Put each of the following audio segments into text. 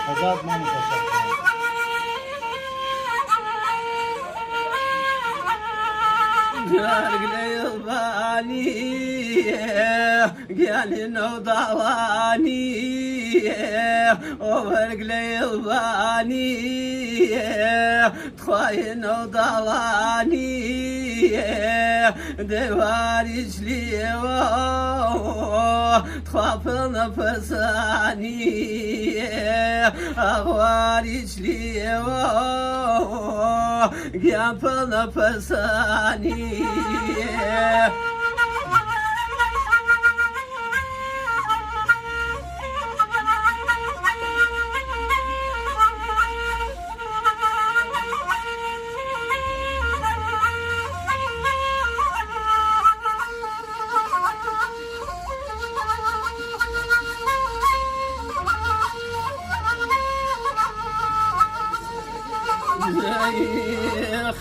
هزار ما متشكر. قلباني قال نوضواني وفرق ليلباني تخاين نوضواني دواري شليوه تخاف نفساني أغواري شليوه قيام نفساني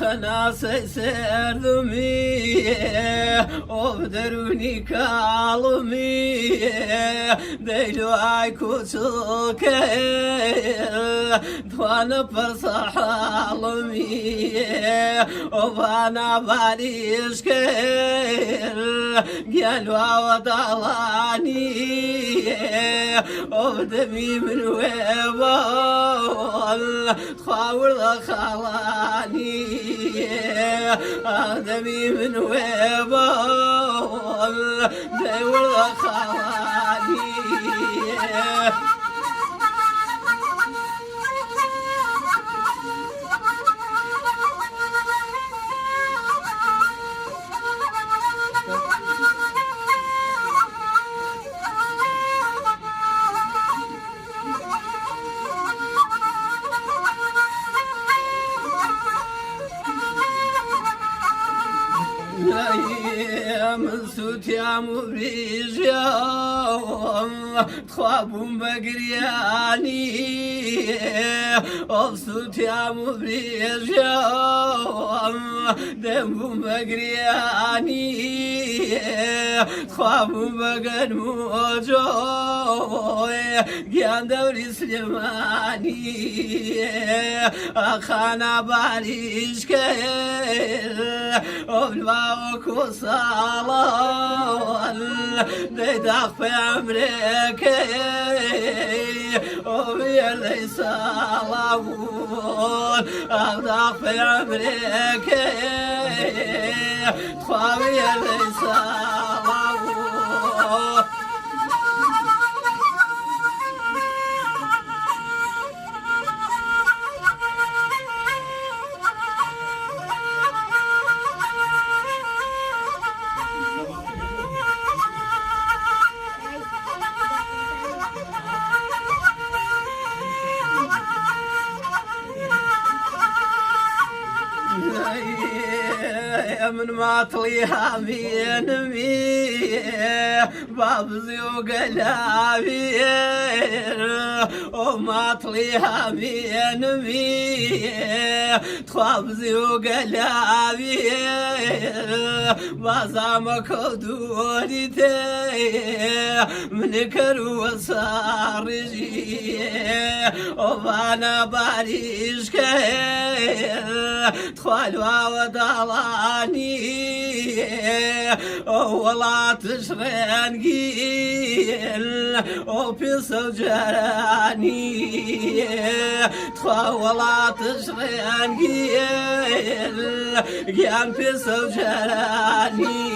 خلاص يسير ذمي وبدروني كالمي ديلو عيكو تلكي دوانا فرصح عالمي وبانا باريش كير قالوا وضلاني وبدمي من ويبال تخاور خلاني دمي من ويبال دور خلاني من سوت يا مبريج يوم تخابون بقرياني وبسوت يا مبريج يوم دمهم بقرياني تخابون بقر موجوي قيام دوري سليماني أخانا باريش كير وبالباوكو صالون ديداخ في أمريكا وبيلي صالون أخداخ في أمريكا تخابيلي صالون من ماطليها بينمي باب زيوق العبير وماطليها بينمي تخاف زيوق العبير بازامك ودوريتي من كرو صارجي وبانا باريش كير تخالوا ودلاني ولا تشرين قيل وبيسو جراني ولا تشرين قيل قيام بيسو جراني